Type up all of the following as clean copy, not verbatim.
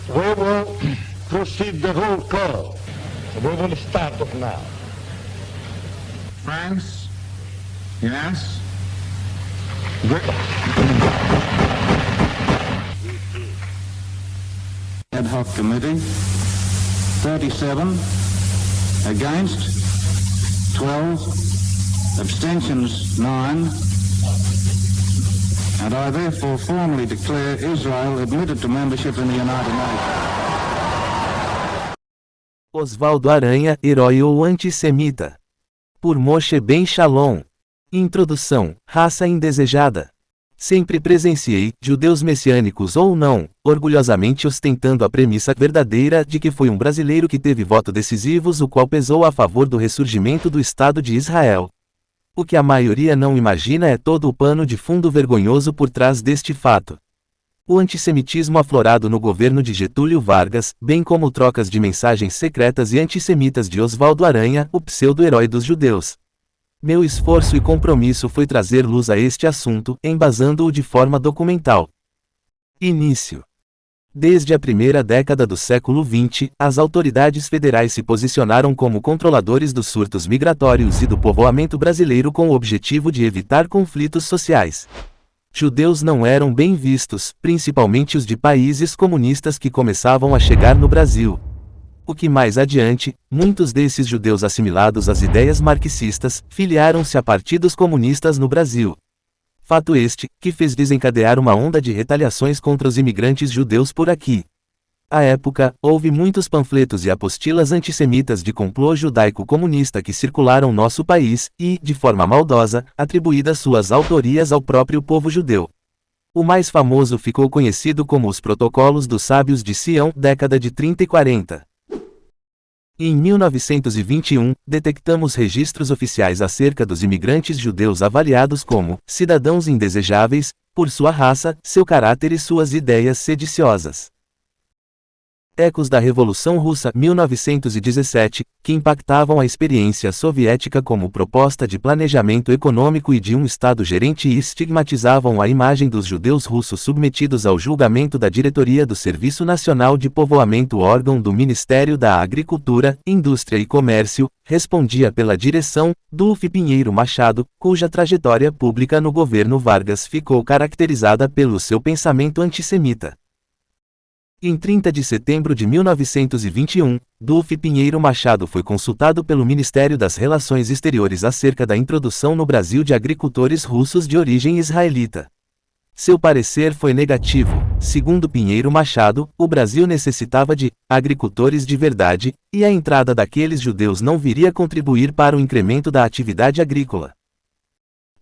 We will proceed the roll call. We will start it now. France? Yes? Ad hoc committee, 37, against, 12, abstentions 9, and I therefore formally declare Israel admitted to membership in the United Nations. Oswaldo Aranha, herói ou antissemita? Por Moshe Ben Shalom. Introdução: raça indesejada. Sempre presenciei, judeus messiânicos ou não, orgulhosamente ostentando a premissa verdadeira de que foi um brasileiro que teve voto decisivos o qual pesou a favor do ressurgimento do Estado de Israel. O que a maioria não imagina é todo o pano de fundo vergonhoso por trás deste fato. O antissemitismo aflorado no governo de Getúlio Vargas, bem como trocas de mensagens secretas e antissemitas de Oswaldo Aranha, o pseudo-herói dos judeus. Meu esforço e compromisso foi trazer luz a este assunto, embasando-o de forma documental. Início. Desde a primeira década do século XX, as autoridades federais se posicionaram como controladores dos surtos migratórios e do povoamento brasileiro com o objetivo de evitar conflitos sociais. Judeus não eram bem vistos, principalmente os de países comunistas que começavam a chegar no Brasil. O que mais adiante, muitos desses judeus assimilados às ideias marxistas, filiaram-se a partidos comunistas no Brasil. Fato este, que fez desencadear uma onda de retaliações contra os imigrantes judeus por aqui. À época, houve muitos panfletos e apostilas antissemitas de complô judaico-comunista que circularam nosso país, e, de forma maldosa, atribuídas suas autorias ao próprio povo judeu. O mais famoso ficou conhecido como os Protocolos dos Sábios de Sião, década de 30 e 40. Em 1921, detectamos registros oficiais acerca dos imigrantes judeus avaliados como cidadãos indesejáveis, por sua raça, seu caráter e suas ideias sediciosas. Ecos da Revolução Russa 1917, que impactavam a experiência soviética como proposta de planejamento econômico e de um Estado gerente e estigmatizavam a imagem dos judeus russos submetidos ao julgamento da diretoria do Serviço Nacional de Povoamento, órgão do Ministério da Agricultura, Indústria e Comércio, respondia pela direção, Dulce Pinheiro Machado, cuja trajetória pública no governo Vargas ficou caracterizada pelo seu pensamento antissemita. Em 30 de setembro de 1921, Dulce Pinheiro Machado foi consultado pelo Ministério das Relações Exteriores acerca da introdução no Brasil de agricultores russos de origem israelita. Seu parecer foi negativo. Segundo Pinheiro Machado, o Brasil necessitava de agricultores de verdade, e a entrada daqueles judeus não viria contribuir para o incremento da atividade agrícola.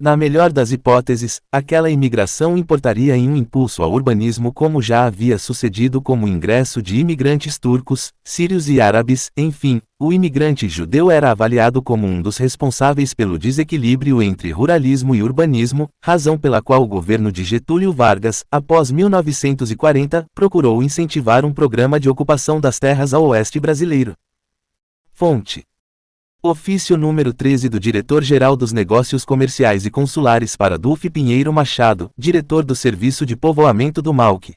Na melhor das hipóteses, aquela imigração importaria em um impulso ao urbanismo como já havia sucedido com o ingresso de imigrantes turcos, sírios e árabes, enfim, o imigrante judeu era avaliado como um dos responsáveis pelo desequilíbrio entre ruralismo e urbanismo, razão pela qual o governo de Getúlio Vargas, após 1940, procurou incentivar um programa de ocupação das terras ao oeste brasileiro. Fonte: Ofício número 13 do Diretor-Geral dos Negócios Comerciais e Consulares para Dulce Pinheiro Machado, diretor do Serviço de Povoamento do MAUC.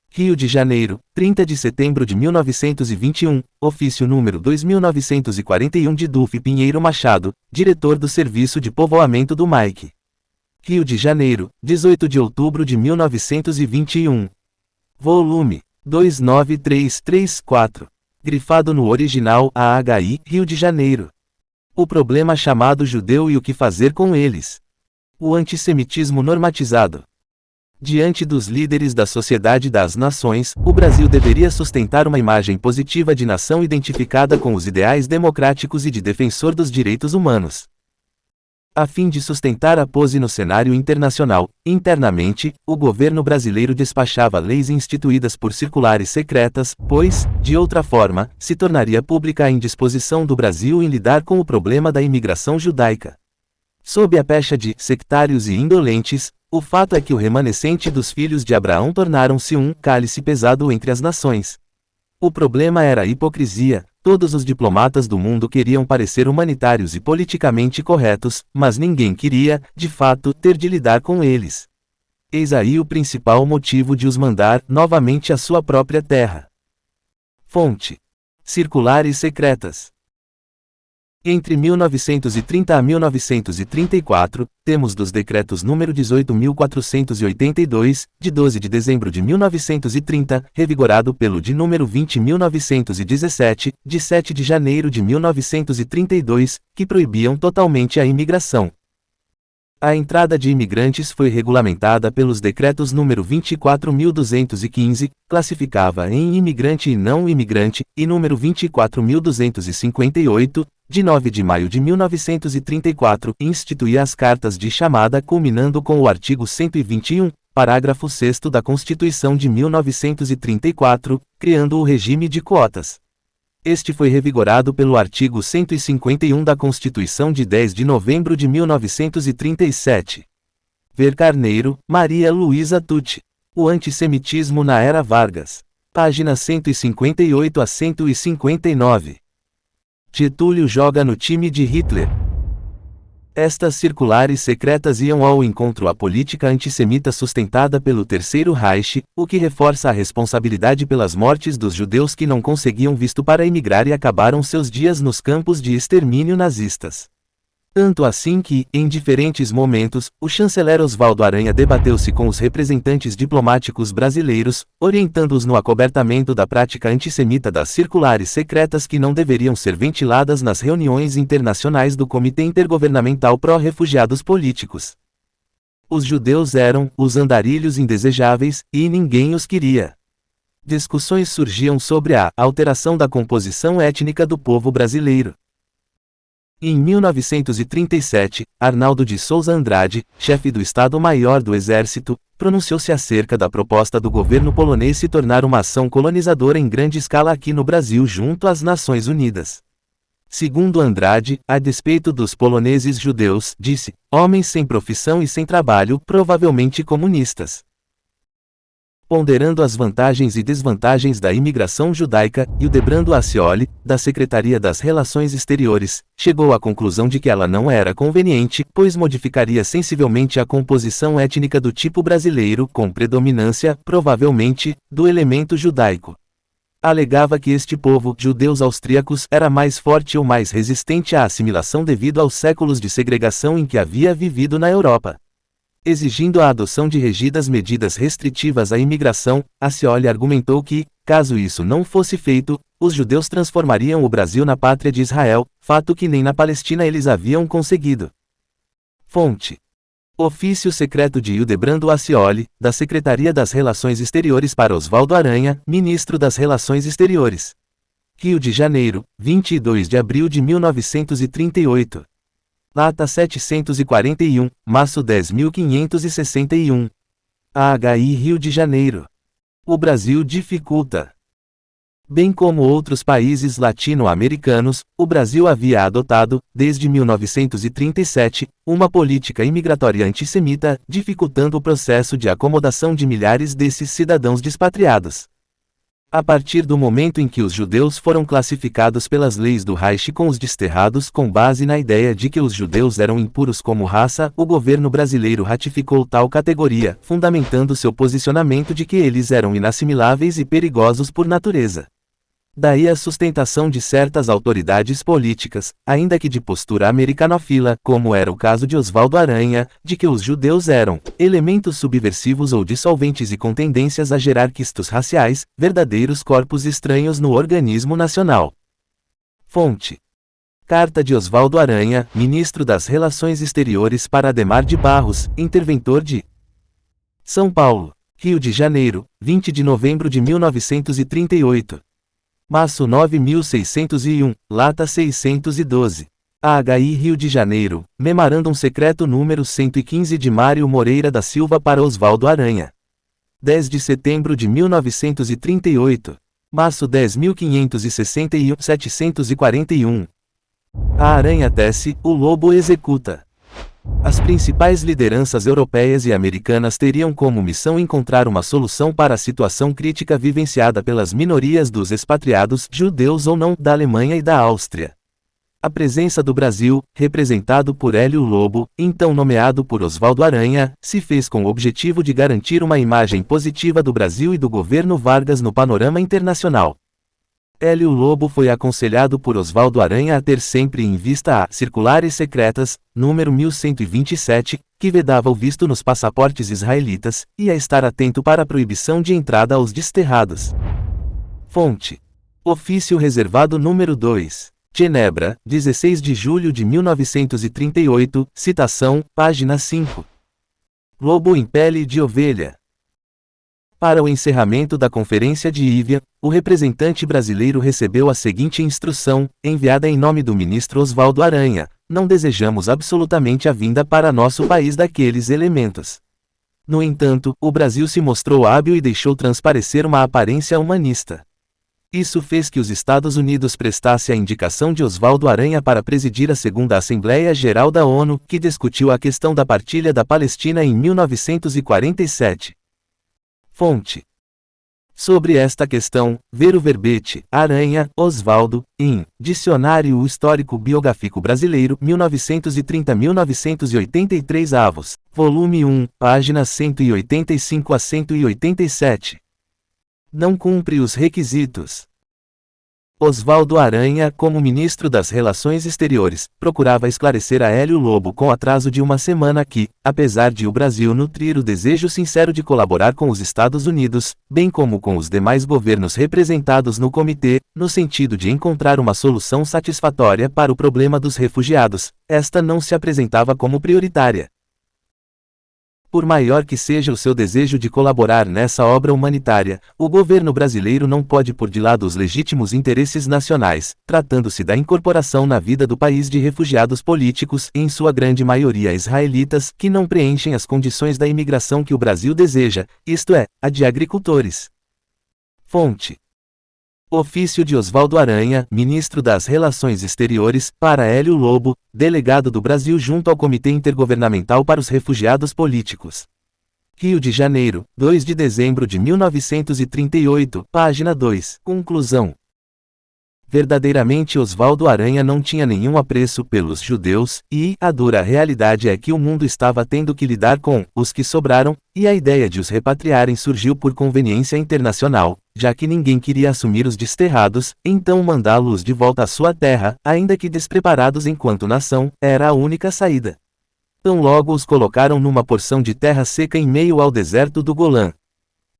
Rio de Janeiro, 30 de setembro de 1921, ofício número 2941 de Dulce Pinheiro Machado, diretor do Serviço de Povoamento do MAIC. Rio de Janeiro, 18 de outubro de 1921. Volume 29334. Grifado no original AHI, Rio de Janeiro. O problema chamado judeu e o que fazer com eles. O antissemitismo normatizado. Diante dos líderes da Sociedade das Nações, o Brasil deveria sustentar uma imagem positiva de nação identificada com os ideais democráticos e de defensor dos direitos humanos. A fim de sustentar a pose no cenário internacional, internamente, o governo brasileiro despachava leis instituídas por circulares secretas, pois, de outra forma, se tornaria pública a indisposição do Brasil em lidar com o problema da imigração judaica. Sob a pecha de sectários e indolentes, o fato é que o remanescente dos filhos de Abraão tornaram-se um cálice pesado entre as nações. O problema era a hipocrisia. Todos os diplomatas do mundo queriam parecer humanitários e politicamente corretos, mas ninguém queria, de fato, ter de lidar com eles. Eis aí o principal motivo de os mandar, novamente à sua própria terra. Fonte: Circulares secretas. Entre 1930 a 1934, temos dos decretos número 18.482, de 12 de dezembro de 1930, revigorado pelo de número 20.917, de 7 de janeiro de 1932, que proibiam totalmente a imigração. A entrada de imigrantes foi regulamentada pelos decretos número 24.215, classificava em imigrante e não imigrante, e número 24.258, de 9 de maio de 1934, instituía as cartas de chamada culminando com o artigo 121, parágrafo 6º da Constituição de 1934, criando o regime de quotas. Este foi revigorado pelo artigo 151 da Constituição de 10 de novembro de 1937. Ver Carneiro, Maria Luísa Tucci. O Antissemitismo na Era Vargas. Páginas 158 a 159. Getúlio joga no time de Hitler. Estas circulares secretas iam ao encontro à política antissemita sustentada pelo Terceiro Reich, o que reforça a responsabilidade pelas mortes dos judeus que não conseguiam visto para emigrar e acabaram seus dias nos campos de extermínio nazistas. Tanto assim que, em diferentes momentos, o chanceler Oswaldo Aranha debateu-se com os representantes diplomáticos brasileiros, orientando-os no acobertamento da prática antissemita das circulares secretas que não deveriam ser ventiladas nas reuniões internacionais do Comitê Intergovernamental Pró-Refugiados Políticos. Os judeus eram os andarilhos indesejáveis, e ninguém os queria. Discussões surgiam sobre a alteração da composição étnica do povo brasileiro. Em 1937, Arnaldo de Souza Andrade, chefe do Estado-Maior do Exército, pronunciou-se acerca da proposta do governo polonês se tornar uma ação colonizadora em grande escala aqui no Brasil junto às Nações Unidas. Segundo Andrade, a despeito dos poloneses judeus, disse, homens sem profissão e sem trabalho, provavelmente comunistas. Ponderando as vantagens e desvantagens da imigração judaica, Hildebrando Ascioli, da Secretaria das Relações Exteriores, chegou à conclusão de que ela não era conveniente, pois modificaria sensivelmente a composição étnica do tipo brasileiro, com predominância, provavelmente, do elemento judaico. Alegava que este povo, judeus austríacos, era mais forte ou mais resistente à assimilação devido aos séculos de segregação em que havia vivido na Europa. Exigindo a adoção de rígidas medidas restritivas à imigração, Ascioli argumentou que, caso isso não fosse feito, os judeus transformariam o Brasil na pátria de Israel, fato que nem na Palestina eles haviam conseguido. Fonte: Ofício secreto de Hildebrando Ascioli, da Secretaria das Relações Exteriores para Oswaldo Aranha, Ministro das Relações Exteriores. Rio de Janeiro, 22 de abril de 1938. Lata 741, Maço 10.561. AHI Rio de Janeiro. O Brasil dificulta. Bem como outros países latino-americanos, o Brasil havia adotado, desde 1937, uma política imigratória antissemita, dificultando o processo de acomodação de milhares desses cidadãos despatriados. A partir do momento em que os judeus foram classificados pelas leis do Reich com os desterrados com base na ideia de que os judeus eram impuros como raça, o governo brasileiro ratificou tal categoria, fundamentando seu posicionamento de que eles eram inassimiláveis e perigosos por natureza. Daí a sustentação de certas autoridades políticas, ainda que de postura americanófila, como era o caso de Oswaldo Aranha, de que os judeus eram elementos subversivos ou dissolventes e com tendências a gerar quistos raciais, verdadeiros corpos estranhos no organismo nacional. Fonte: Carta de Oswaldo Aranha, Ministro das Relações Exteriores para Adhemar de Barros, interventor de São Paulo, Rio de Janeiro, 20 de novembro de 1938. Maço 9601, Lata 612. AHI Rio de Janeiro, Memorandum Secreto número 115 de Mário Moreira da Silva para Oswaldo Aranha. 10 de setembro de 1938. Maço 10.561, 741. A aranha tece, o lobo executa. As principais lideranças europeias e americanas teriam como missão encontrar uma solução para a situação crítica vivenciada pelas minorias dos expatriados, judeus ou não, da Alemanha e da Áustria. A presença do Brasil, representado por Hélio Lobo, então nomeado por Oswaldo Aranha, se fez com o objetivo de garantir uma imagem positiva do Brasil e do governo Vargas no panorama internacional. Hélio Lobo foi aconselhado por Osvaldo Aranha a ter sempre em vista a Circulares Secretas, número 1127, que vedava o visto nos passaportes israelitas, e a estar atento para a proibição de entrada aos desterrados. Fonte: Ofício Reservado número 2. Genebra, 16 de julho de 1938, citação, página 5. Lobo em pele de ovelha. Para o encerramento da Conferência de Evian, o representante brasileiro recebeu a seguinte instrução, enviada em nome do ministro Osvaldo Aranha: não desejamos absolutamente a vinda para nosso país daqueles elementos. No entanto, o Brasil se mostrou hábil e deixou transparecer uma aparência humanista. Isso fez que os Estados Unidos prestasse a indicação de Osvaldo Aranha para presidir a segunda Assembleia Geral da ONU, que discutiu a questão da partilha da Palestina em 1947. Fonte: sobre esta questão, ver o verbete, Aranha, Osvaldo, in, Dicionário Histórico Biográfico Brasileiro, 1930-1983 avos, volume 1, páginas 185 a 187. Não cumpre os requisitos. Osvaldo Aranha, como ministro das Relações Exteriores, procurava esclarecer a Hélio Lobo com atraso de uma semana que, apesar de o Brasil nutrir o desejo sincero de colaborar com os Estados Unidos, bem como com os demais governos representados no comitê, no sentido de encontrar uma solução satisfatória para o problema dos refugiados, esta não se apresentava como prioritária. Por maior que seja o seu desejo de colaborar nessa obra humanitária, o governo brasileiro não pode pôr de lado os legítimos interesses nacionais, tratando-se da incorporação na vida do país de refugiados políticos, em sua grande maioria israelitas, que não preenchem as condições da imigração que o Brasil deseja, isto é, a de agricultores. Fonte: ofício de Osvaldo Aranha, ministro das Relações Exteriores, para Hélio Lobo, delegado do Brasil junto ao Comitê Intergovernamental para os Refugiados Políticos. Rio de Janeiro, 2 de dezembro de 1938, página 2. Conclusão: verdadeiramente Osvaldo Aranha não tinha nenhum apreço pelos judeus, e a dura realidade é que o mundo estava tendo que lidar com os que sobraram, e a ideia de os repatriarem surgiu por conveniência internacional, já que ninguém queria assumir os desterrados, então mandá-los de volta à sua terra, ainda que despreparados enquanto nação, era a única saída. Tão logo os colocaram numa porção de terra seca em meio ao deserto do Golã.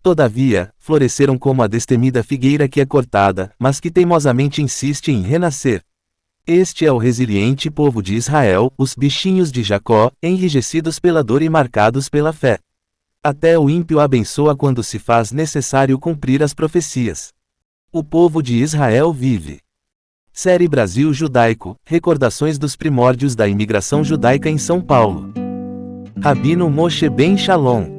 Todavia, floresceram como a destemida figueira que é cortada, mas que teimosamente insiste em renascer. Este é o resiliente povo de Israel, os bichinhos de Jacó, enrijecidos pela dor e marcados pela fé. Até o ímpio abençoa quando se faz necessário cumprir as profecias. O povo de Israel vive. Série Brasil Judaico, recordações dos primórdios da imigração judaica em São Paulo. Rabino Moshe Ben Shalom.